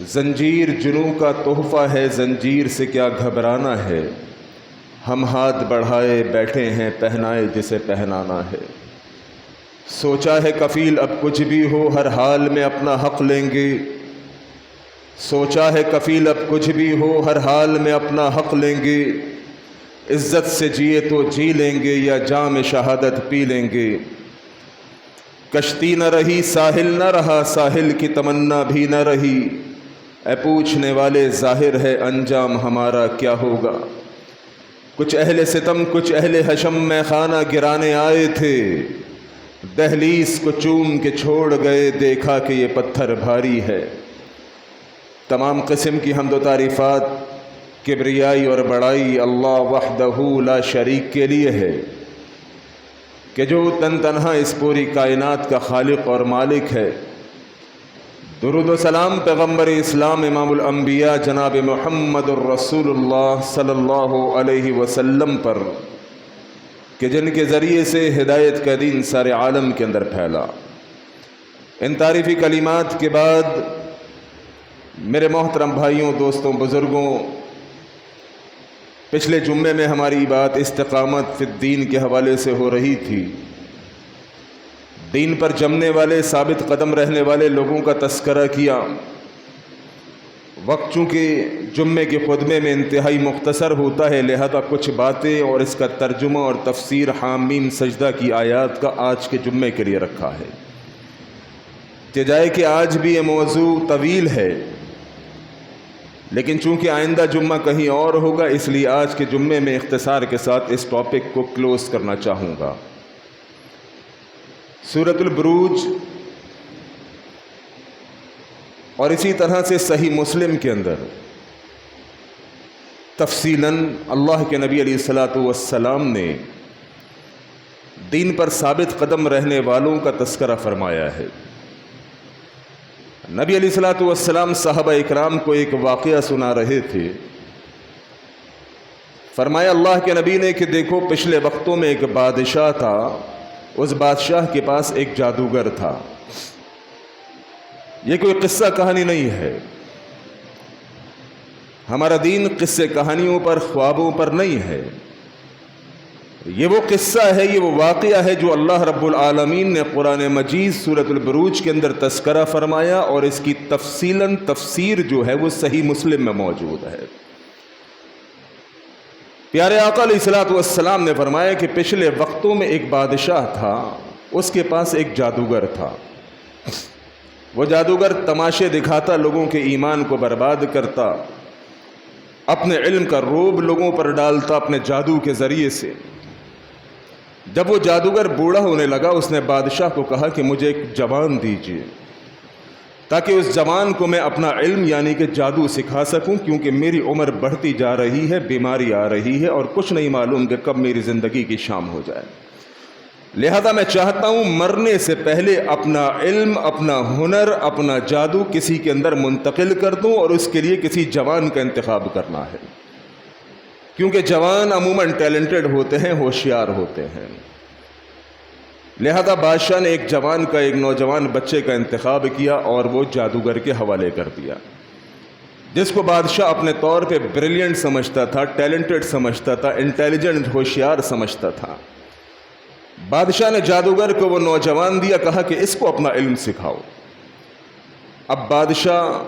زنجیر جنوں کا تحفہ ہے، زنجیر سے کیا گھبرانا ہے، ہم ہاتھ بڑھائے بیٹھے ہیں پہنائے جسے پہنانا ہے۔ سوچا ہے کفیل اب کچھ بھی ہو ہر حال میں اپنا حق لیں گے، سوچا ہے کفیل اب کچھ بھی ہو ہر حال میں اپنا حق لیں گے، عزت سے جیے تو جی لیں گے یا جام شہادت پی لیں گے۔ کشتی نہ رہی ساحل نہ رہا، ساحل کی تمنا بھی نہ رہی، اے پوچھنے والے ظاہر ہے انجام ہمارا کیا ہوگا۔ کچھ اہل ستم کچھ اہل حشم میں خانہ گرانے آئے تھے، دہلیز کو چوم کے چھوڑ گئے، دیکھا کہ یہ پتھر بھاری ہے۔ تمام قسم کی حمد و تعریفات، کبریائی اور بڑائی اللہ وحدہ لا شریک کے لیے ہے کہ جو تن تنہا اس پوری کائنات کا خالق اور مالک ہے۔ درود و سلام پیغمبر اسلام امام الانبیاء جناب محمد الرسول اللہ صلی اللہ علیہ وسلم پر کہ جن کے ذریعے سے ہدایت کا دین سارے عالم کے اندر پھیلا۔ ان تعریفی کلمات کے بعد میرے محترم بھائیوں، دوستوں، بزرگوں، پچھلے جمعے میں ہماری بات استقامت فی الدین کے حوالے سے ہو رہی تھی۔ دین پر جمنے والے، ثابت قدم رہنے والے لوگوں کا تذکرہ کیا۔ وقت چونکہ جمعے کے خطبے میں انتہائی مختصر ہوتا ہے، لہذا کچھ باتیں اور اس کا ترجمہ اور تفسیر حامیم سجدہ کی آیات کا آج کے جمعے کے لیے رکھا ہے۔ جائے کہ آج بھی یہ موضوع طویل ہے، لیکن چونکہ آئندہ جمعہ کہیں اور ہوگا، اس لیے آج کے جمعے میں اختصار کے ساتھ اس ٹاپک کو کلوز کرنا چاہوں گا۔ سورۃ البروج اور اسی طرح سے صحیح مسلم کے اندر تفصیلاً اللہ کے نبی علیہ الصلاۃ والسلام نے دین پر ثابت قدم رہنے والوں کا تذکرہ فرمایا ہے۔ نبی علیہ الصلاۃ والسلام صحابہ اکرام کو ایک واقعہ سنا رہے تھے۔ فرمایا اللہ کے نبی نے کہ دیکھو پچھلے وقتوں میں ایک بادشاہ تھا، اس بادشاہ کے پاس ایک جادوگر تھا۔ یہ کوئی قصہ کہانی نہیں ہے، ہمارا دین قصے کہانیوں پر، خوابوں پر نہیں ہے۔ یہ وہ قصہ ہے، یہ وہ واقعہ ہے جو اللہ رب العالمین نے قرآن مجید سورۃ البروج کے اندر تذکرہ فرمایا، اور اس کی تفصیلاً تفسیر جو ہے وہ صحیح مسلم میں موجود ہے۔ پیارے آقا علیہ الصلوۃ والسلام نے فرمایا کہ پچھلے وقتوں میں ایک بادشاہ تھا، اس کے پاس ایک جادوگر تھا۔ وہ جادوگر تماشے دکھاتا، لوگوں کے ایمان کو برباد کرتا، اپنے علم کا روب لوگوں پر ڈالتا اپنے جادو کے ذریعے سے۔ جب وہ جادوگر بوڑھا ہونے لگا، اس نے بادشاہ کو کہا کہ مجھے ایک جوان دیجیے تاکہ اس جوان کو میں اپنا علم یعنی کہ جادو سکھا سکوں، کیونکہ میری عمر بڑھتی جا رہی ہے، بیماری آ رہی ہے اور کچھ نہیں معلوم کہ کب میری زندگی کی شام ہو جائے، لہذا میں چاہتا ہوں مرنے سے پہلے اپنا علم، اپنا ہنر، اپنا جادو کسی کے اندر منتقل کر دوں، اور اس کے لیے کسی جوان کا انتخاب کرنا ہے، کیونکہ جوان عموماً ٹیلنٹڈ ہوتے ہیں، ہوشیار ہوتے ہیں۔ لہذا بادشاہ نے ایک نوجوان بچے کا انتخاب کیا اور وہ جادوگر کے حوالے کر دیا، جس کو بادشاہ اپنے طور پہ بریلینٹ سمجھتا تھا، ٹیلنٹڈ سمجھتا تھا، انٹیلیجنٹ، ہوشیار سمجھتا تھا۔ بادشاہ نے جادوگر کو وہ نوجوان دیا، کہا کہ اس کو اپنا علم سکھاؤ۔ اب بادشاہ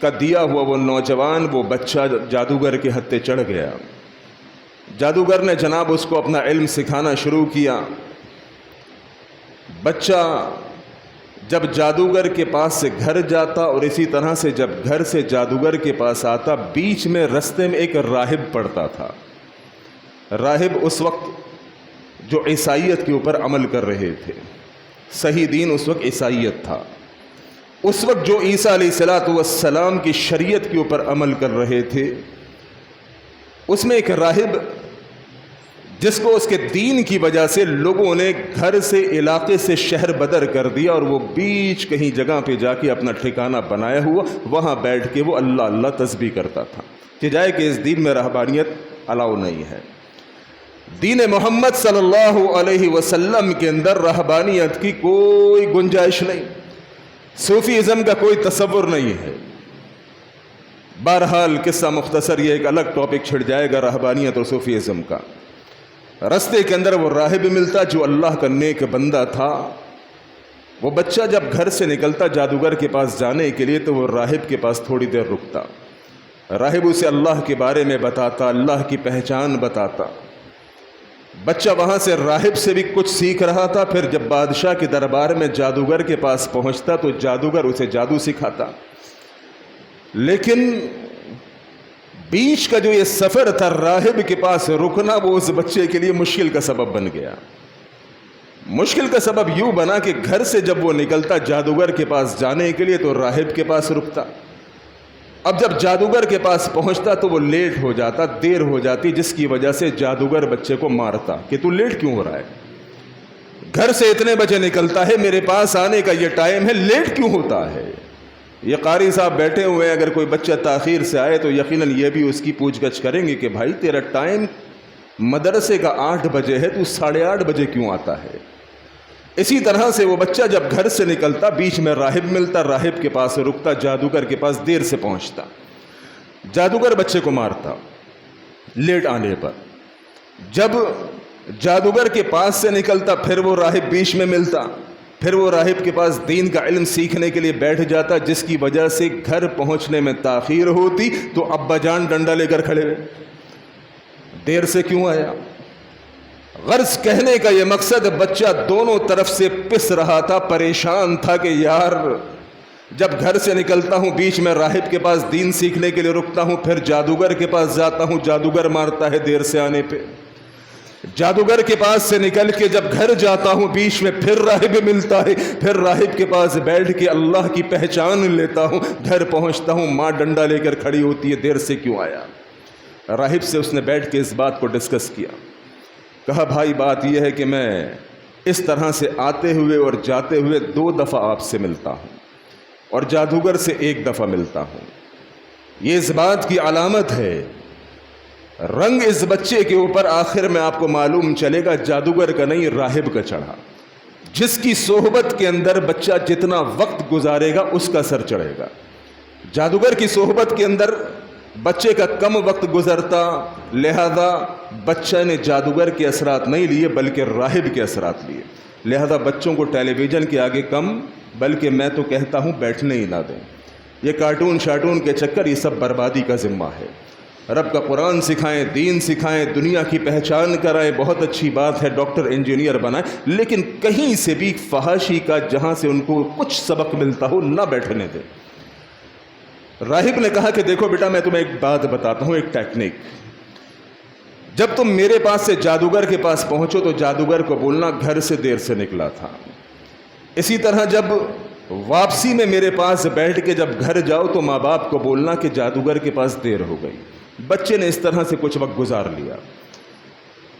کا دیا ہوا وہ نوجوان، وہ بچہ جادوگر کے ہتھے چڑھ گیا۔ جادوگر نے جناب اس کو اپنا علم سکھانا شروع کیا۔ بچہ جب جادوگر کے پاس سے گھر جاتا اور اسی طرح سے جب گھر سے جادوگر کے پاس آتا، بیچ میں رستے میں ایک راہب پڑتا تھا۔ راہب اس وقت جو عیسائیت کے اوپر عمل کر رہے تھے، صحیح دین اس وقت عیسائیت تھا۔ اس وقت جو عیسیٰ علیہ الصلوۃ والسلام کی شریعت کے اوپر عمل کر رہے تھے، اس میں ایک راہب جس کو اس کے دین کی وجہ سے لوگوں نے گھر سے، علاقے سے شہر بدر کر دیا، اور وہ بیچ کہیں جگہ پہ جا کے اپنا ٹھکانہ بنایا ہوا، وہاں بیٹھ کے وہ اللہ اللہ تسبیح کرتا تھا، کہ جائے کہ اس دین میں رہبانیت الاؤ نہیں ہے۔ دین محمد صلی اللہ علیہ وسلم کے اندر رہبانیت کی کوئی گنجائش نہیں، صوفیزم کا کوئی تصور نہیں ہے۔ بہرحال قصہ مختصر، یہ ایک الگ ٹاپک چھڑ جائے گا رہبانیت اور صوفیزم کا۔ رستے کے اندر وہ راہب ملتا جو اللہ کا نیک بندہ تھا۔ وہ بچہ جب گھر سے نکلتا جادوگر کے پاس جانے کے لیے تو وہ راہب کے پاس تھوڑی دیر رکتا۔ راہب اسے اللہ کے بارے میں بتاتا، اللہ کی پہچان بتاتا۔ بچہ وہاں سے راہب سے بھی کچھ سیکھ رہا تھا۔ پھر جب بادشاہ کے دربار میں جادوگر کے پاس پہنچتا تو جادوگر اسے جادو سکھاتا۔ لیکن بیچ کا جو یہ سفر تھا راہب کے پاس رکنا، وہ اس بچے کے لیے مشکل کا سبب بن گیا۔ مشکل کا سبب یوں بنا کہ گھر سے جب وہ نکلتا جادوگر کے پاس جانے کے لیے تو راہب کے پاس رکتا۔ اب جب جادوگر کے پاس پہنچتا تو وہ لیٹ ہو جاتا، دیر ہو جاتی، جس کی وجہ سے جادوگر بچے کو مارتا کہ تو لیٹ کیوں ہو رہا ہے؟ گھر سے اتنے بجے نکلتا ہے، میرے پاس آنے کا یہ ٹائم ہے، لیٹ کیوں ہوتا ہے؟ یہ قاری صاحب بیٹھے ہوئے ہیں، اگر کوئی بچہ تاخیر سے آئے تو یقیناً یہ بھی اس کی پوچھ گچھ کریں گے کہ بھائی تیرا ٹائم مدرسے کا 8 بجے ہے، تو 8:30 بجے کیوں آتا ہے؟ اسی طرح سے وہ بچہ جب گھر سے نکلتا بیچ میں راہب ملتا، راہب کے پاس رکتا، جادوگر کے پاس دیر سے پہنچتا، جادوگر بچے کو مارتا لیٹ آنے پر۔ جب جادوگر کے پاس سے نکلتا پھر وہ راہب بیچ میں ملتا، پھر وہ راہب کے پاس دین کا علم سیکھنے کے لیے بیٹھ جاتا، جس کی وجہ سے گھر پہنچنے میں تاخیر ہوتی تو ابا جان ڈنڈا لے کر کھڑے ہوئے، دیر سے کیوں آیا؟ غرض کہنے کا یہ مقصد، بچہ دونوں طرف سے پس رہا تھا، پریشان تھا کہ یار جب گھر سے نکلتا ہوں بیچ میں راہب کے پاس دین سیکھنے کے لیے رکتا ہوں، پھر جادوگر کے پاس جاتا ہوں، جادوگر مارتا ہے دیر سے آنے پہ، جادوگر کے پاس سے نکل کے جب گھر جاتا ہوں بیچ میں پھر راہب ملتا ہے، پھر راہب کے پاس بیٹھ کے اللہ کی پہچان لیتا ہوں، گھر پہنچتا ہوں ماں ڈنڈا لے کر کھڑی ہوتی ہے، دیر سے کیوں آیا؟ راہب سے اس نے بیٹھ کے اس بات کو ڈسکس کیا، کہا بھائی بات یہ ہے کہ میں اس طرح سے آتے ہوئے اور جاتے ہوئے 2 دفعہ آپ سے ملتا ہوں اور جادوگر سے 1 دفعہ ملتا ہوں، یہ اس بات کی علامت ہے۔ رنگ اس بچے کے اوپر آخر میں آپ کو معلوم چلے گا جادوگر کا نہیں راہب کا چڑھا۔ جس کی صحبت کے اندر بچہ جتنا وقت گزارے گا اس کا سر چڑھے گا۔ جادوگر کی صحبت کے اندر بچے کا کم وقت گزرتا، لہذا بچہ نے جادوگر کے اثرات نہیں لیے بلکہ راہب کے اثرات لیے، لہذا بچوں کو ٹیلی ویژن کے آگے کم، بلکہ میں تو کہتا ہوں بیٹھنے ہی نہ دیں۔ یہ کارٹون شارٹون کے چکر، یہ سب بربادی کا ذمہ ہے۔ رب کا قرآن سکھائیں، دین سکھائیں، دنیا کی پہچان کرائیں، بہت اچھی بات ہے، ڈاکٹر انجینئر بنائیں، لیکن کہیں سے بھی فحاشی کا جہاں سے ان کو کچھ سبق ملتا ہو نہ بیٹھنے دیں۔ راہب نے کہا کہ دیکھو بیٹا میں تمہیں ایک بات بتاتا ہوں، ایک ٹیکنیک، جب تم میرے پاس سے جادوگر کے پاس پہنچو تو جادوگر کو بولنا گھر سے دیر سے نکلا تھا، اسی طرح جب واپسی میں میرے پاس بیٹھ کے جب گھر جاؤ تو ماں باپ کو بولنا کہ جادوگر کے پاس دیر ہو گئی۔ بچے نے اس طرح سے کچھ وقت گزار لیا۔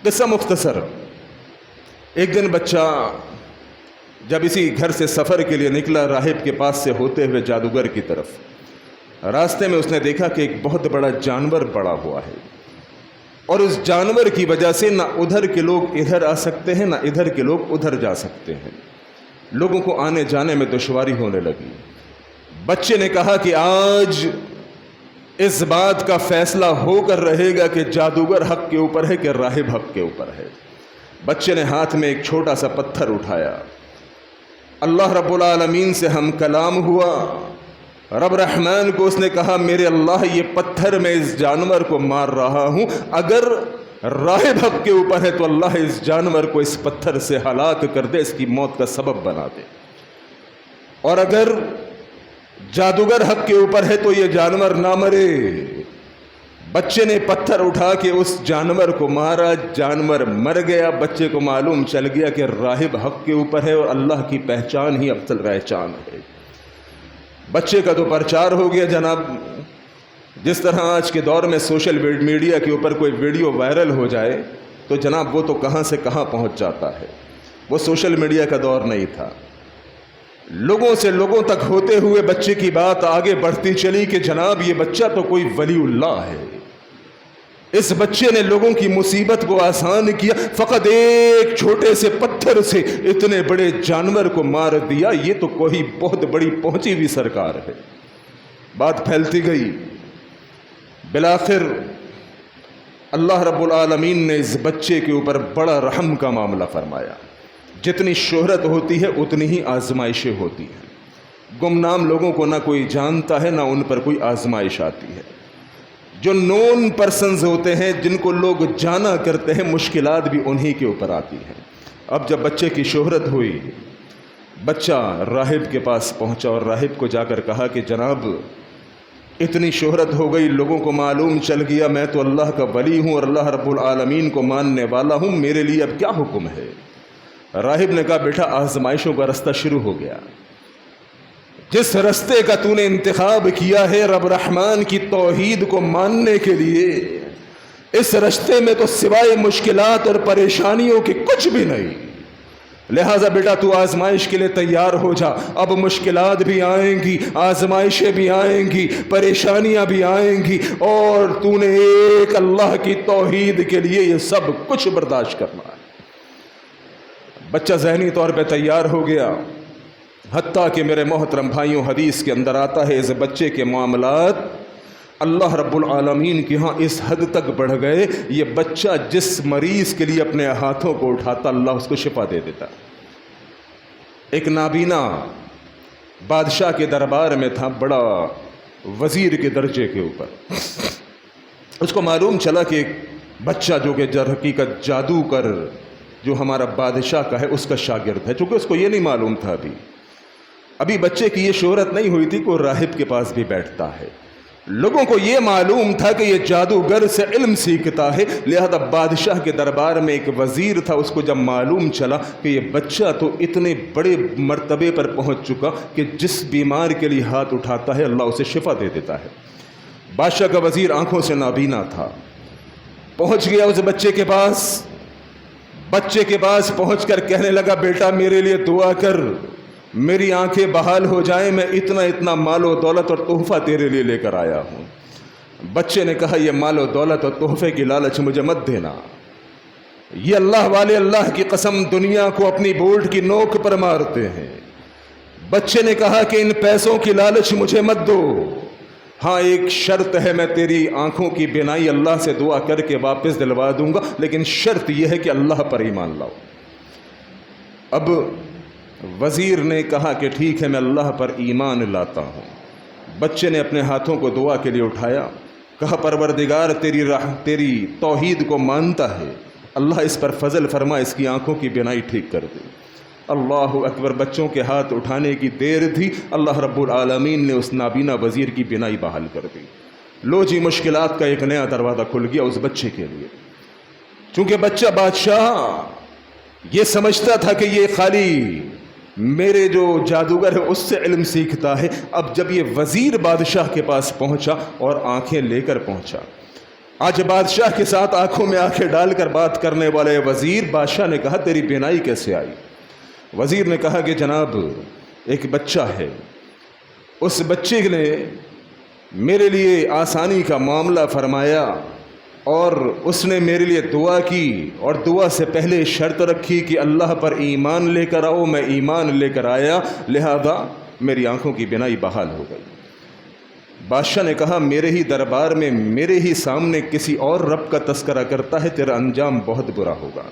قصہ مختصر، ایک دن بچہ جب اسی گھر سے سفر کے لیے نکلا راہب کے پاس سے ہوتے ہوئے جادوگر کی طرف، راستے میں اس نے دیکھا کہ ایک بہت بڑا جانور پڑا ہوا ہے، اور اس جانور کی وجہ سے نہ ادھر کے لوگ ادھر آ سکتے ہیں نہ ادھر کے لوگ ادھر جا سکتے ہیں، لوگوں کو آنے جانے میں دشواری ہونے لگی۔ بچے نے کہا کہ آج اس بات کا فیصلہ ہو کر رہے گا کہ جادوگر حق کے اوپر ہے کہ راہب حق کے اوپر ہے۔ بچے نے ہاتھ میں ایک چھوٹا سا پتھر اٹھایا، اللہ رب العالمین سے ہم کلام ہوا، رب رحمان کو اس نے کہا میرے اللہ یہ پتھر میں اس جانور کو مار رہا ہوں، اگر راہب حق کے اوپر ہے تو اللہ اس جانور کو اس پتھر سے ہلاک کر دے، اس کی موت کا سبب بنا دے، اور اگر جادوگر حق کے اوپر ہے تو یہ جانور نہ مرے۔ بچے نے پتھر اٹھا کے اس جانور کو مارا، جانور مر گیا۔ بچے کو معلوم چل گیا کہ راہب حق کے اوپر ہے اور اللہ کی پہچان ہی افضل پہچان ہے۔ بچے کا تو پرچار ہو گیا جناب، جس طرح آج کے دور میں سوشل میڈیا کے اوپر کوئی ویڈیو وائرل ہو جائے تو جناب وہ تو کہاں سے کہاں پہنچ جاتا ہے۔ وہ سوشل میڈیا کا دور نہیں تھا، لوگوں سے لوگوں تک ہوتے ہوئے بچے کی بات آگے بڑھتی چلی کہ جناب یہ بچہ تو کوئی ولی اللہ ہے، اس بچے نے لوگوں کی مصیبت کو آسان کیا، فقط ایک چھوٹے سے پتھر سے اتنے بڑے جانور کو مار دیا، یہ تو کوئی بہت بڑی پہنچی ہوئی سرکار ہے۔ بات پھیلتی گئی، بالآخر اللہ رب العالمین نے اس بچے کے اوپر بڑا رحم کا معاملہ فرمایا. جتنی شہرت ہوتی ہے اتنی ہی آزمائشیں ہوتی ہیں. گمنام لوگوں کو نہ کوئی جانتا ہے، نہ ان پر کوئی آزمائش آتی ہے. جو نون پرسنز ہوتے ہیں، جن کو لوگ جانا کرتے ہیں، مشکلات بھی انہی کے اوپر آتی ہیں. اب جب بچے کی شہرت ہوئی، بچہ راہب کے پاس پہنچا اور راہب کو جا کر کہا کہ جناب اتنی شہرت ہو گئی، لوگوں کو معلوم چل گیا میں تو اللہ کا ولی ہوں اور اللہ رب العالمین کو ماننے والا ہوں، میرے لیے اب کیا حکم ہے؟ راہب نے کہا بیٹا آزمائشوں کا رستہ شروع ہو گیا. جس رستے کا تو نے انتخاب کیا ہے رب رحمان کی توحید کو ماننے کے لیے، اس رستے میں تو سوائے مشکلات اور پریشانیوں کے کچھ بھی نہیں. لہٰذا بیٹا تو آزمائش کے لیے تیار ہو جا. اب مشکلات بھی آئیں گی، آزمائشیں بھی آئیں گی، پریشانیاں بھی آئیں گی، اور تو نے ایک اللہ کی توحید کے لیے یہ سب کچھ برداشت کرنا ہے. بچہ ذہنی طور پہ تیار ہو گیا. حتیٰ کہ میرے محترم بھائیوں، حدیث کے اندر آتا ہے اس بچے کے معاملات اللہ رب العالمین کے ہاں اس حد تک بڑھ گئے، یہ بچہ جس مریض کے لیے اپنے ہاتھوں کو اٹھاتا اللہ اس کو شفا دے دیتا. ایک نابینا بادشاہ کے دربار میں تھا، بڑا وزیر کے درجے کے اوپر. اس کو معلوم چلا کہ ایک بچہ جو کہ در حقیقت جادوگر جو ہمارا بادشاہ کا ہے اس کا شاگرد ہے. چونکہ اس کو یہ نہیں معلوم تھا، ابھی بچے کی یہ شہرت نہیں ہوئی تھی کہ وہ راہب کے پاس بھی بیٹھتا ہے. لوگوں کو یہ معلوم تھا کہ یہ جادوگر سے علم سیکھتا ہے. لہذا بادشاہ کے دربار میں ایک وزیر تھا، اس کو جب معلوم چلا کہ یہ بچہ تو اتنے بڑے مرتبے پر پہنچ چکا کہ جس بیمار کے لیے ہاتھ اٹھاتا ہے اللہ اسے شفا دے دیتا ہے. بادشاہ کا وزیر آنکھوں سے نابینا تھا، پہنچ گیا اس بچے کے پاس. بچے کے پاس پہنچ کر کہنے لگا بیٹا میرے لیے دعا کر، میری آنکھیں بحال ہو جائیں، میں اتنا مال و دولت اور تحفہ تیرے لیے لے کر آیا ہوں. بچے نے کہا یہ مال و دولت اور تحفے کی لالچ مجھے مت دینا، یہ اللہ والے اللہ کی قسم دنیا کو اپنی بولٹ کی نوک پر مارتے ہیں. بچے نے کہا کہ ان پیسوں کی لالچ مجھے مت دو، ہاں ایک شرط ہے، میں تیری آنکھوں کی بینائی اللہ سے دعا کر کے واپس دلوا دوں گا، لیکن شرط یہ ہے کہ اللہ پر ایمان لاؤ. اب وزیر نے کہا کہ ٹھیک ہے میں اللہ پر ایمان لاتا ہوں. بچے نے اپنے ہاتھوں کو دعا کے لیے اٹھایا، کہا پروردگار تیری توحید کو مانتا ہے، اللہ اس پر فضل فرما، اس کی آنکھوں کی بینائی ٹھیک کر دے. اللہ اکبر. بچوں کے ہاتھ اٹھانے کی دیر تھی، اللہ رب العالمین نے اس نابینا وزیر کی بینائی بحال کر دی. لو جی مشکلات کا ایک نیا دروازہ کھل گیا اس بچے کے لیے. چونکہ بچہ بادشاہ یہ سمجھتا تھا کہ یہ خالی میرے جو جادوگر ہے اس سے علم سیکھتا ہے. اب جب یہ وزیر بادشاہ کے پاس پہنچا اور آنکھیں لے کر پہنچا، آج بادشاہ کے ساتھ آنکھوں میں آنکھیں ڈال کر بات کرنے والے وزیر، بادشاہ نے کہا تیری بینائی کیسے آئی؟ وزیر نے کہا کہ جناب ایک بچہ ہے، اس بچے نے میرے لیے آسانی کا معاملہ فرمایا اور اس نے میرے لیے دعا کی، اور دعا سے پہلے شرط رکھی کہ اللہ پر ایمان لے کر آؤ. میں ایمان لے کر آیا، لہذا میری آنکھوں کی بینائی بحال ہو گئی. بادشاہ نے کہا میرے ہی دربار میں میرے ہی سامنے کسی اور رب کا تذکرہ کرتا ہے، تیرا انجام بہت برا ہوگا.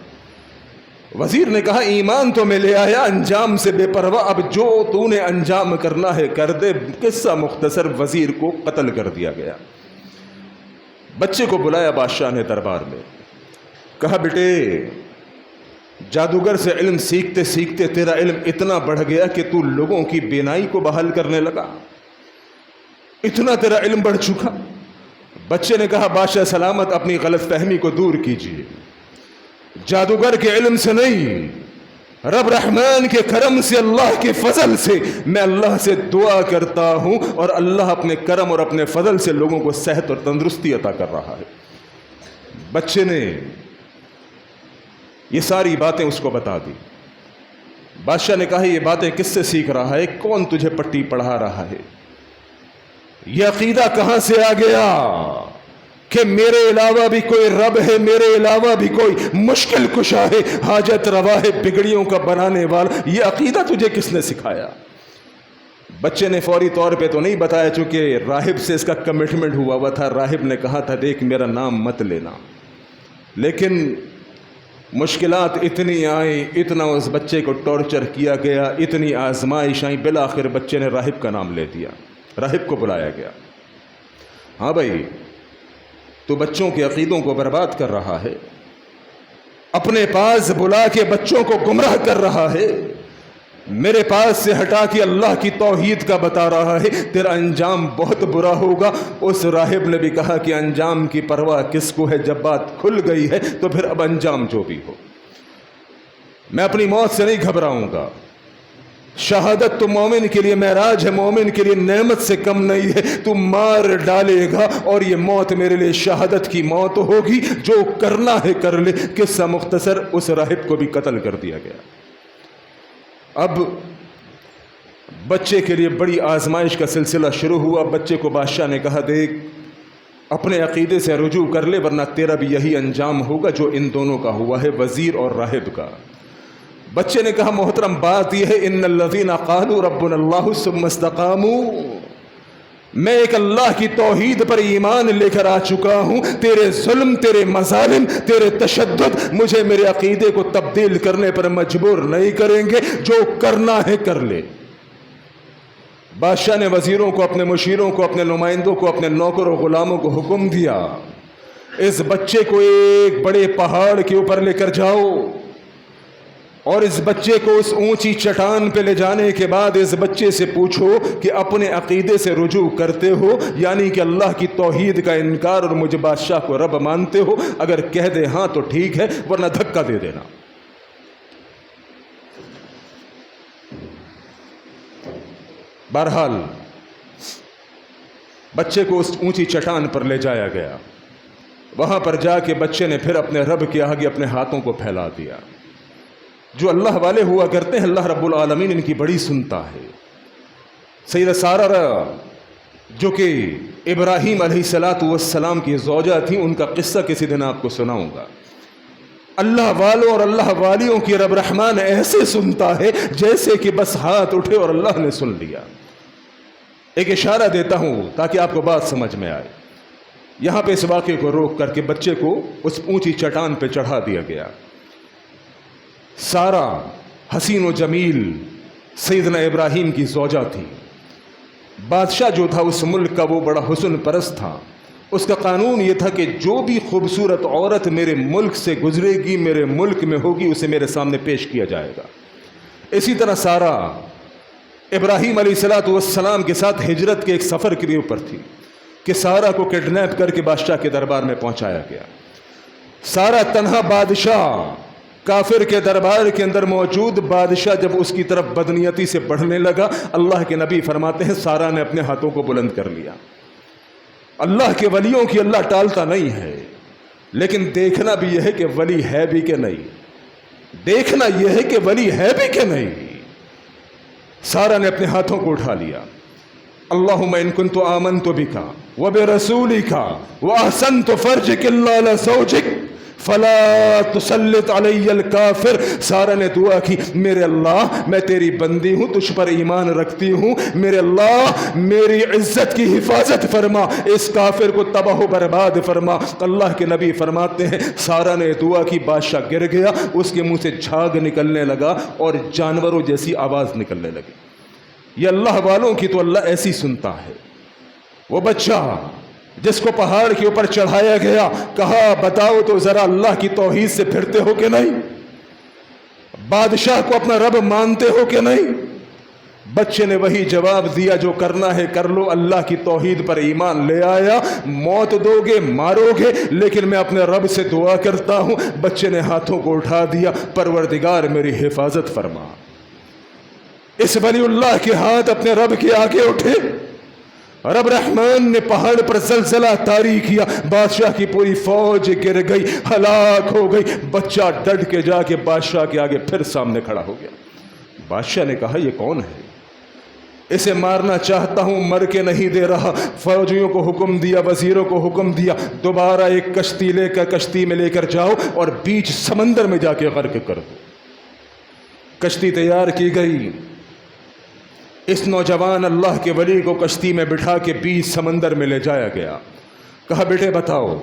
وزیر نے کہا ایمان تو میں لے آیا، انجام سے بے پرواہ، اب جو تو نے انجام کرنا ہے کر دے. قصہ مختصر، وزیر کو قتل کر دیا گیا. بچے کو بلایا بادشاہ نے دربار میں، کہا بیٹے جادوگر سے علم سیکھتے سیکھتے تیرا علم اتنا بڑھ گیا کہ تو لوگوں کی بینائی کو بحال کرنے لگا، اتنا تیرا علم بڑھ چکا. بچے نے کہا بادشاہ سلامت، اپنی غلط فہمی کو دور کیجیے، جادوگر کے علم سے نہیں، رب رحمان کے کرم سے، اللہ کے فضل سے میں اللہ سے دعا کرتا ہوں، اور اللہ اپنے کرم اور اپنے فضل سے لوگوں کو صحت اور تندرستی عطا کر رہا ہے. بچے نے یہ ساری باتیں اس کو بتا دی. بادشاہ نے کہا یہ باتیں کس سے سیکھ رہا ہے؟ کون تجھے پٹی پڑھا رہا ہے؟ یہ عقیدہ کہاں سے آ گیا کہ میرے علاوہ بھی کوئی رب ہے، میرے علاوہ بھی کوئی مشکل کشا ہے، حاجت روا ہے، بگڑیوں کا بنانے والا؟ یہ عقیدہ تجھے کس نے سکھایا؟ بچے نے فوری طور پہ تو نہیں بتایا، چونکہ راہب سے اس کا کمٹمنٹ ہوا تھا. راہب نے کہا تھا دیکھ میرا نام مت لینا. لیکن مشکلات اتنی آئیں، اتنا اس بچے کو ٹارچر کیا گیا، اتنی آزمائش آئیں، بالآخر بچے نے راہب کا نام لے دیا. راہب کو بلایا گیا. ہاں بھائی، تو بچوں کے عقیدوں کو برباد کر رہا ہے، اپنے پاس بلا کے بچوں کو گمراہ کر رہا ہے، میرے پاس سے ہٹا کے اللہ کی توحید کا بتا رہا ہے، تیرا انجام بہت برا ہوگا. اس راہب نے بھی کہا کہ انجام کی پرواہ کس کو ہے، جب بات کھل گئی ہے تو پھر اب انجام جو بھی ہو، میں اپنی موت سے نہیں گھبراؤں گا. شہادت تو مومن کے لیے معراج ہے، مومن کے لیے نعمت سے کم نہیں ہے. تو مار ڈالے گا اور یہ موت میرے لیے شہادت کی موت ہوگی، جو کرنا ہے کر لے. قصہ مختصر، اس راہب کو بھی قتل کر دیا گیا. اب بچے کے لیے بڑی آزمائش کا سلسلہ شروع ہوا. بچے کو بادشاہ نے کہا دیکھ اپنے عقیدے سے رجوع کر لے ورنہ تیرا بھی یہی انجام ہوگا جو ان دونوں کا ہوا ہے، وزیر اور راہب کا. بچے نے کہا محترم بات یہ ہے ان الذین قالوا ربنا اللہ ثم استقاموا، میں ایک اللہ کی توحید پر ایمان لے کر آ چکا ہوں. تیرے ظلم، تیرے مظالم، تیرے تشدد مجھے میرے عقیدے کو تبدیل کرنے پر مجبور نہیں کریں گے، جو کرنا ہے کر لے. بادشاہ نے وزیروں کو، اپنے مشیروں کو، اپنے نمائندوں کو، اپنے نوکر و غلاموں کو حکم دیا اس بچے کو ایک بڑے پہاڑ کے اوپر لے کر جاؤ اور اس بچے کو اس اونچی چٹان پہ لے جانے کے بعد اس بچے سے پوچھو کہ اپنے عقیدے سے رجوع کرتے ہو، یعنی کہ اللہ کی توحید کا انکار اور مجھے بادشاہ کو رب مانتے ہو. اگر کہہ دے ہاں تو ٹھیک ہے ورنہ دھکا دے دینا. بہرحال بچے کو اس اونچی چٹان پر لے جایا گیا. وہاں پر جا کے بچے نے پھر اپنے رب کے آگے اپنے ہاتھوں کو پھیلا دیا. جو اللہ والے ہوا کرتے ہیں اللہ رب العالمین ان کی بڑی سنتا ہے. سیدہ سارہ جو کہ ابراہیم علیہ السلام کی زوجہ تھی، ان کا قصہ کسی دن آپ کو سناؤں گا. اللہ والوں اور اللہ والیوں کی رب رحمان ایسے سنتا ہے جیسے کہ بس ہاتھ اٹھے اور اللہ نے سن لیا. ایک اشارہ دیتا ہوں تاکہ آپ کو بات سمجھ میں آئے. یہاں پہ اس واقعے کو روک کر کے بچے کو اس اونچی چٹان پہ چڑھا دیا گیا. سارہ حسین و جمیل سیدنا ابراہیم کی زوجہ تھی. بادشاہ جو تھا اس ملک کا وہ بڑا حسن پرست تھا. اس کا قانون یہ تھا کہ جو بھی خوبصورت عورت میرے ملک سے گزرے گی، میرے ملک میں ہوگی، اسے میرے سامنے پیش کیا جائے گا. اسی طرح سارہ ابراہیم علیہ السلام کے ساتھ ہجرت کے ایک سفر کے اوپر تھی کہ سارہ کو کڈنیپ کر کے بادشاہ کے دربار میں پہنچایا گیا. سارہ تنہا بادشاہ کافر کے دربار کے اندر موجود. بادشاہ جب اس کی طرف بدنیتی سے بڑھنے لگا، اللہ کے نبی فرماتے ہیں سارہ نے اپنے ہاتھوں کو بلند کر لیا. اللہ کے ولیوں کی اللہ ٹالتا نہیں ہے، لیکن دیکھنا بھی یہ ہے کہ ولی ہے بھی کہ نہیں. دیکھنا یہ ہے کہ ولی ہے بھی کہ نہیں. سارہ نے اپنے ہاتھوں کو اٹھا لیا. اللہم ان کنت آمنت بک وبرسولک واحسنت فرجک الا علی زوجک فلا تسلط علی الکافر. سارہ نے دعا کی میرے اللہ میں تیری بندی ہوں، تجھ پر ایمان رکھتی ہوں، میرے اللہ میری عزت کی حفاظت فرما، اس کافر کو تباہ و برباد فرما. اللہ کے نبی فرماتے ہیں سارہ نے دعا کی، بادشاہ گر گیا، اس کے منہ سے جھاگ نکلنے لگا اور جانوروں جیسی آواز نکلنے لگی. یہ اللہ والوں کی تو اللہ ایسی سنتا ہے. وہ بچہ جس کو پہاڑ کے اوپر چڑھایا گیا، کہا بتاؤ تو ذرا اللہ کی توحید سے پھرتے ہو کہ نہیں؟ بادشاہ کو اپنا رب مانتے ہو کہ نہیں؟ بچے نے وہی جواب دیا جو کرنا ہے کر لو، اللہ کی توحید پر ایمان لے آیا. موت دو گے مارو گے لیکن میں اپنے رب سے دعا کرتا ہوں. بچے نے ہاتھوں کو اٹھا دیا، پروردگار میری حفاظت فرما. اس ولی اللہ کے ہاتھ اپنے رب کے آگے اٹھے. رب رحمان نے پہاڑ پر زلزلہ طاری کیا، بادشاہ کی پوری فوج گر گئی، ہلاک ہو گئی. بچہ ڈٹ کے جا کے بادشاہ کے آگے پھر سامنے کھڑا ہو گیا. بادشاہ نے کہا یہ کون ہے؟ اسے مارنا چاہتا ہوں، مر کے نہیں دے رہا. فوجیوں کو حکم دیا، وزیروں کو حکم دیا دوبارہ ایک کشتی میں لے کر جاؤ اور بیچ سمندر میں جا کے غرق کر دو. کشتی تیار کی گئی. اس نوجوان اللہ کے ولی کو کشتی میں بٹھا کے 20 سمندر میں لے جایا گیا. کہا بیٹے بتاؤ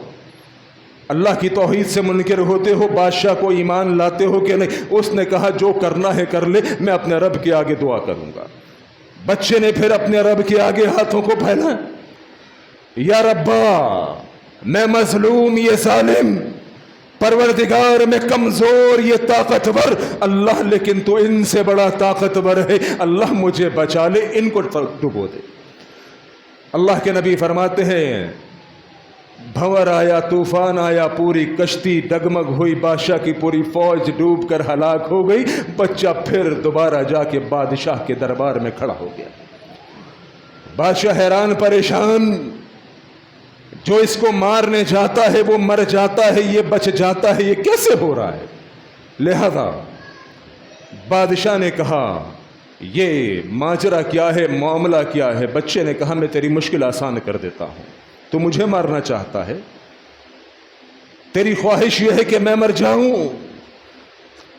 اللہ کی توحید سے منکر ہوتے ہو, بادشاہ کو ایمان لاتے ہو کہ نہیں؟ اس نے کہا جو کرنا ہے کر لے, میں اپنے رب کے آگے دعا کروں گا. بچے نے پھر اپنے رب کے آگے ہاتھوں کو پھیلا, یا ربا میں مظلوم یہ ظالم, پروردگار میں کمزور یہ طاقتور, اللہ لیکن تو ان سے بڑا طاقتور ہے, اللہ مجھے بچا لے, ان کو ڈبو دے. اللہ کے نبی فرماتے ہیں بھنور آیا, طوفان آیا, پوری کشتی ڈگمگ ہوئی, بادشاہ کی پوری فوج ڈوب کر ہلاک ہو گئی. بچہ پھر دوبارہ جا کے بادشاہ کے دربار میں کھڑا ہو گیا. بادشاہ حیران پریشان, جو اس کو مارنے جاتا ہے وہ مر جاتا ہے, یہ بچ جاتا ہے, یہ کیسے ہو رہا ہے؟ لہذا بادشاہ نے کہا یہ ماجرا کیا ہے, معاملہ کیا ہے؟ بچے نے کہا میں تیری مشکل آسان کر دیتا ہوں. تو مجھے مارنا چاہتا ہے, تیری خواہش یہ ہے کہ میں مر جاؤں,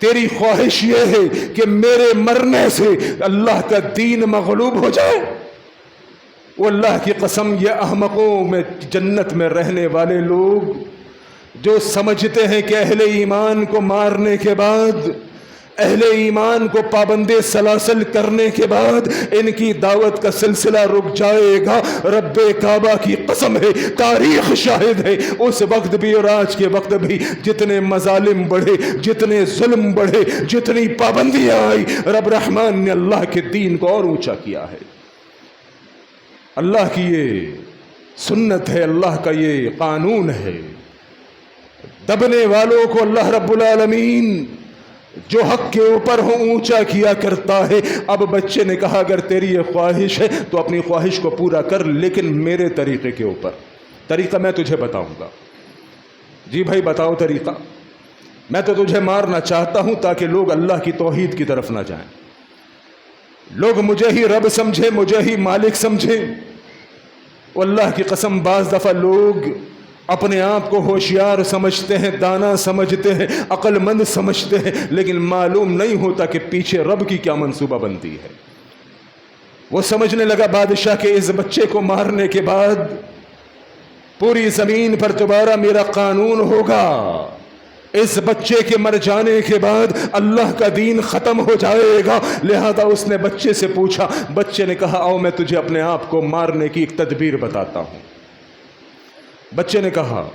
تیری خواہش یہ ہے کہ میرے مرنے سے اللہ کا دین مغلوب ہو جائے. وہ اللہ کی قسم, یہ احمقوں میں جنت میں رہنے والے لوگ جو سمجھتے ہیں کہ اہل ایمان کو مارنے کے بعد, اہل ایمان کو پابند سلاسل کرنے کے بعد ان کی دعوت کا سلسلہ رک جائے گا, رب کعبہ کی قسم ہے, تاریخ شاہد ہے, اس وقت بھی اور آج کے وقت بھی جتنے مظالم بڑھے, جتنے ظلم بڑھے, جتنی پابندیاں آئی, رب رحمان نے اللہ کے دین کو اور اونچا کیا ہے. اللہ کی یہ سنت ہے, اللہ کا یہ قانون ہے. دبنے والوں کو اللہ رب العالمین جو حق کے اوپر ہو اونچا کیا کرتا ہے. اب بچے نے کہا اگر تیری یہ خواہش ہے تو اپنی خواہش کو پورا کر, لیکن میرے طریقے کے اوپر. طریقہ میں تجھے بتاؤں گا. جی بھائی بتاؤ طریقہ. میں تو تجھے مارنا چاہتا ہوں تاکہ لوگ اللہ کی توحید کی طرف نہ جائیں, لوگ مجھے ہی رب سمجھے, مجھے ہی مالک سمجھے. اللہ کی قسم بعض دفعہ لوگ اپنے آپ کو ہوشیار سمجھتے ہیں, دانا سمجھتے ہیں, عقل مند سمجھتے ہیں, لیکن معلوم نہیں ہوتا کہ پیچھے رب کی کیا منصوبہ بندی ہے. وہ سمجھنے لگا بادشاہ کے اس بچے کو مارنے کے بعد پوری زمین پر دوبارہ میرا قانون ہوگا, اس بچے کے مر جانے کے بعد اللہ کا دین ختم ہو جائے گا. لہذا اس نے بچے سے پوچھا, بچے نے کہا آؤ میں تجھے اپنے آپ کو مارنے کی ایک تدبیر بتاتا ہوں. بچے نے کہا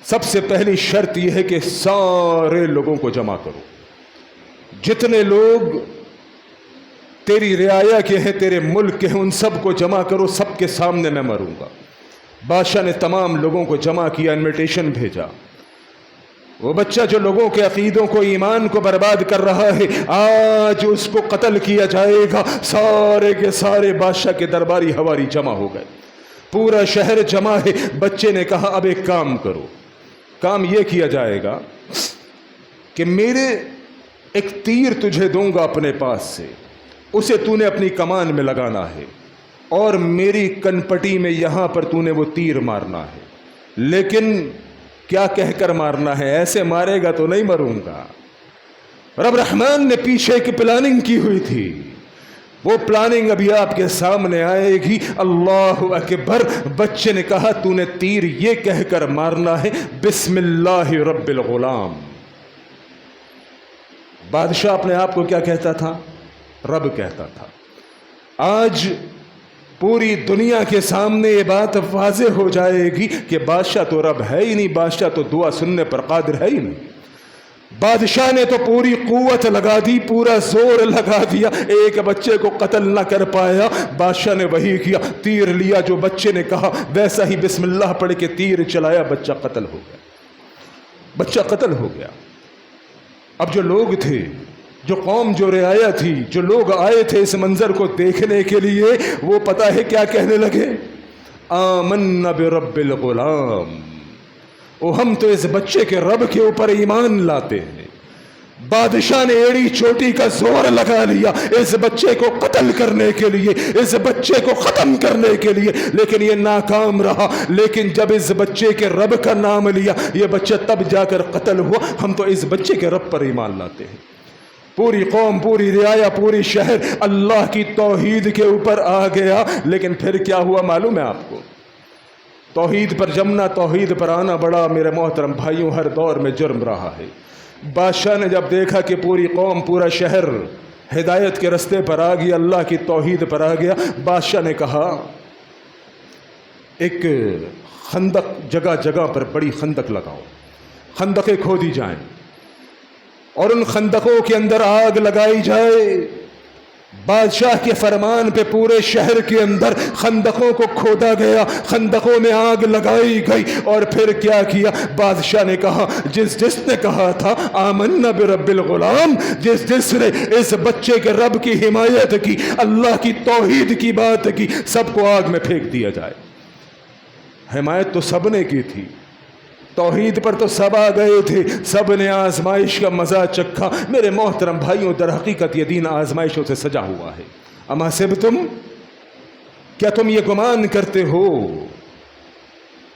سب سے پہلی شرط یہ ہے کہ سارے لوگوں کو جمع کرو, جتنے لوگ تیری رعایا کے ہیں, تیرے ملک کے ہیں, ان سب کو جمع کرو, سب کے سامنے میں مروں گا. بادشاہ نے تمام لوگوں کو جمع کیا, انویٹیشن بھیجا. وہ بچہ جو لوگوں کے عقیدوں کو, ایمان کو برباد کر رہا ہے, آج اس کو قتل کیا جائے گا. سارے کے سارے بادشاہ کے درباری حواری جمع ہو گئے, پورا شہر جمع ہے. بچے نے کہا اب ایک کام کرو, کام یہ کیا جائے گا کہ میرے ایک تیر تجھے دوں گا اپنے پاس سے, اسے تو نے اپنی کمان میں لگانا ہے, اور میری کنپٹی میں یہاں پر تو نے وہ تیر مارنا ہے. لیکن کیا کہہ کر مارنا ہے, ایسے مارے گا تو نہیں مروں گا. رب رحمان نے پیچھے کی پلاننگ کی ہوئی تھی, وہ پلاننگ ابھی آپ کے سامنے آئے گی. اللہ اکبر. بچے نے کہا تو نے تیر یہ کہہ کر مارنا ہے بسم اللہ رب الغلام. بادشاہ اپنے آپ کو کیا کہتا تھا؟ رب کہتا تھا. آج پوری دنیا کے سامنے یہ بات واضح ہو جائے گی کہ بادشاہ تو رب ہے ہی نہیں, بادشاہ تو دعا سننے پر قادر ہے ہی نہیں. بادشاہ نے تو پوری قوت لگا دی, پورا زور لگا دیا, ایک بچے کو قتل نہ کر پایا. بادشاہ نے وہی کیا, تیر لیا, جو بچے نے کہا ویسا ہی بسم اللہ پڑھ کے تیر چلایا, بچہ قتل ہو گیا. بچہ قتل ہو گیا. اب جو لوگ تھے, جو قوم, جو رعایا تھی, جو لوگ آئے تھے اس منظر کو دیکھنے کے لیے, وہ پتہ ہے کیا کہنے لگے؟ آمنا برب الغلام. ہم تو اس بچے کے رب کے اوپر ایمان لاتے ہیں. بادشاہ نے ایڑی چوٹی کا زور لگا لیا اس بچے کو قتل کرنے کے لیے, اس بچے کو ختم کرنے کے لیے, لیکن یہ ناکام رہا. لیکن جب اس بچے کے رب کا نام لیا, یہ بچہ تب جا کر قتل ہوا. ہم تو اس بچے کے رب پر ایمان لاتے ہیں. پوری قوم، پوری رعایا، پوری شہر اللہ کی توحید کے اوپر آ گیا. لیکن پھر کیا ہوا معلوم ہے آپ کو؟ توحید پر جمنا، توحید پر آنا بڑا میرے محترم بھائیوں ہر دور میں جرم رہا ہے. بادشاہ نے جب دیکھا کہ پوری قوم، پورا شہر ہدایت کے رستے پر آ گیا، اللہ کی توحید پر آ گیا، بادشاہ نے کہا ایک خندق، جگہ جگہ پر بڑی خندق لگاؤ، خندقیں کھودی جائیں اور ان خندقوں کے اندر آگ لگائی جائے. بادشاہ کے فرمان پہ پورے شہر کے اندر خندقوں کو کھودا گیا، خندقوں میں آگ لگائی گئی. اور پھر کیا کیا؟ بادشاہ نے کہا جس نے کہا تھا آمنا برب الغلام، جس نے اس بچے کے رب کی حمایت کی، اللہ کی توحید کی بات کی، سب کو آگ میں پھینک دیا جائے. حمایت تو سب نے کی تھی، توحید پر تو سب آ گئے تھے، سب نے آزمائش کا مزہ چکھا. میرے محترم بھائیوں، در حقیقت یہ دین آزمائشوں سے سجا ہوا ہے. اما حسبتم، کیا تم یہ گمان کرتے ہو؟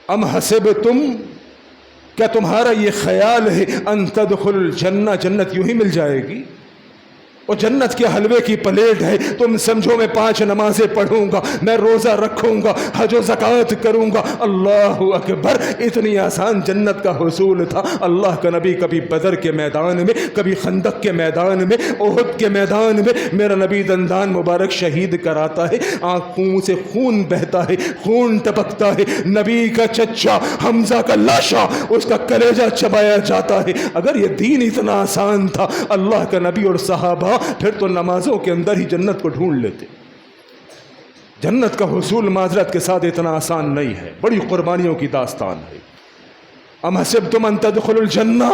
ام حسبتم، کیا تمہارا یہ خیال ہے ان تدخل الجنہ، جنت یوں ہی مل جائے گی؟ اور جنت کے حلوے کی پلیٹ ہے، تم سمجھو میں 5 نمازیں پڑھوں گا، میں روزہ رکھوں گا، حج و زکوٰۃ کروں گا، اللہ اکبر، اتنی آسان جنت کا حصول تھا؟ اللہ کا نبی کبھی بدر کے میدان میں، کبھی خندق کے میدان میں، احد کے میدان میں میرا نبی دندان مبارک شہید کراتا ہے، آنکھوں سے خون بہتا ہے، خون ٹپکتا ہے، نبی کا چچا حمزہ کا لاشا، اس کا کلیجہ چبایا جاتا ہے. اگر یہ دین اتنا آسان تھا اللہ کا نبی اور صحابہ پھر تو نمازوں کے اندر ہی جنت کو ڈھونڈ لیتے. جنت کا حصول معذرت کے ساتھ اتنا آسان نہیں ہے، بڑی قربانیوں کی داستان ہے. ام حسبتم ان تدخلوا الجنہ،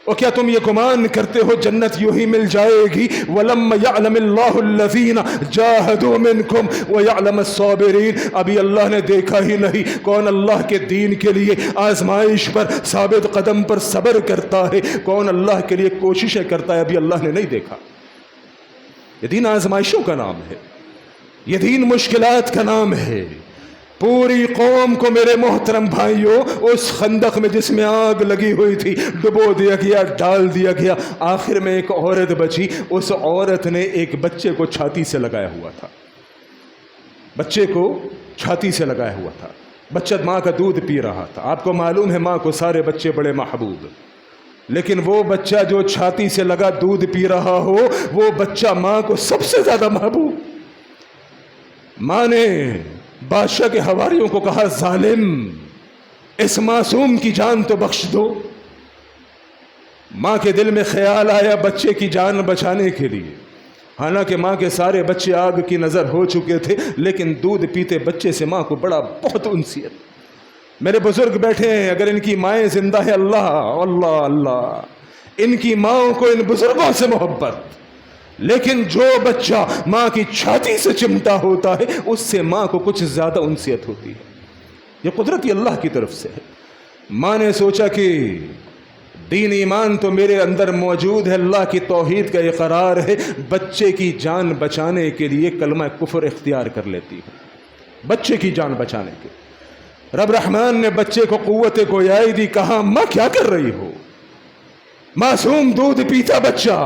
اور کیا تم یہ گمان کرتے ہو جنت یوں ہی مل جائے گی؟ وَلَمَّ يَعْلَمِ اللَّهُ الَّذِينَ جَاهَدُوا مِنْكُمْ وَيَعْلَمَ الصَّابِرِينَ. ابھی اللہ نے دیکھا ہی نہیں کون اللہ کے دین کے لیے آزمائش پر ثابت قدم پر صبر کرتا ہے، کون اللہ کے لیے کوششیں کرتا ہے، ابھی اللہ نے نہیں دیکھا. یہ دین آزمائشوں کا نام ہے، یہ دین مشکلات کا نام ہے. پوری قوم کو میرے محترم بھائیوں اس خندق میں جس میں آگ لگی ہوئی تھی ڈبو دیا گیا، ڈال دیا گیا. آخر میں ایک عورت بچی، اس عورت نے ایک بچے کو چھاتی سے لگایا ہوا تھا، بچے کو چھاتی سے لگایا ہوا تھا. بچہ ماں کا دودھ پی رہا تھا. آپ کو معلوم ہے ماں کو سارے بچے بڑے محبوب، لیکن وہ بچہ جو چھاتی سے لگا دودھ پی رہا ہو، وہ بچہ ماں کو سب سے زیادہ محبوب. ماں نے بادشاہ کے حواریوں کو کہا ظالم، اس معصوم کی جان تو بخش دو. ماں کے دل میں خیال آیا بچے کی جان بچانے کے لیے، حالانکہ ماں کے سارے بچے آگ کی نظر ہو چکے تھے، لیکن دودھ پیتے بچے سے ماں کو بہت انسیت. میرے بزرگ بیٹھے ہیں، اگر ان کی مائیں زندہ ہیں، اللہ اللہ اللہ، ان کی ماں کو ان بزرگوں سے محبت. لیکن جو بچہ ماں کی چھاتی سے چمٹا ہوتا ہے اس سے ماں کو کچھ زیادہ انسیت ہوتی ہے. یہ قدرتی اللہ کی طرف سے ہے. ماں نے سوچا کہ دین ایمان تو میرے اندر موجود ہے، اللہ کی توحید کا اقرار ہے، بچے کی جان بچانے کے لیے کلمہ کفر اختیار کر لیتی ہے. بچے کی جان بچانے کے رب رحمان نے بچے کو قوت گویائی دی. کہا ماں کیا کر رہی ہو؟ معصوم دودھ پیتا بچہ،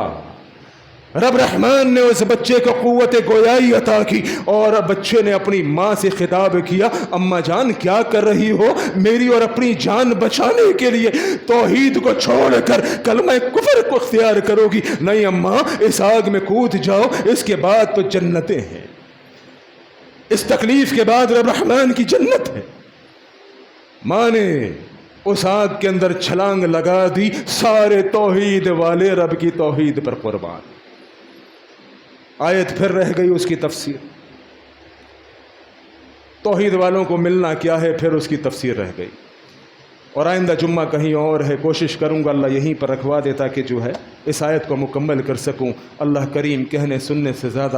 رب رحمان نے اس بچے کو قوت گویائی عطا کی اور بچے نے اپنی ماں سے خطاب کیا اماں جان کیا کر رہی ہو؟ میری اور اپنی جان بچانے کے لیے توحید کو چھوڑ کر کلمہ کفر کو اختیار کرو گی؟ نہیں اماں، اس آگ میں کود جاؤ، اس کے بعد تو جنتیں ہیں، اس تکلیف کے بعد رب رحمان کی جنت ہے. ماں نے اس آگ کے اندر چھلانگ لگا دی. سارے توحید والے رب کی توحید پر قربان. آیت پھر رہ گئی اس کی تفسیر. توحید والوں کو ملنا کیا ہے، پھر اس کی تفسیر رہ گئی. اور آئندہ جمعہ کہیں اور ہے، کوشش کروں گا اللہ یہیں پر رکھوا دے تاکہ جو ہے اس آیت کو مکمل کر سکوں. اللہ کریم کہنے سننے سے زیادہ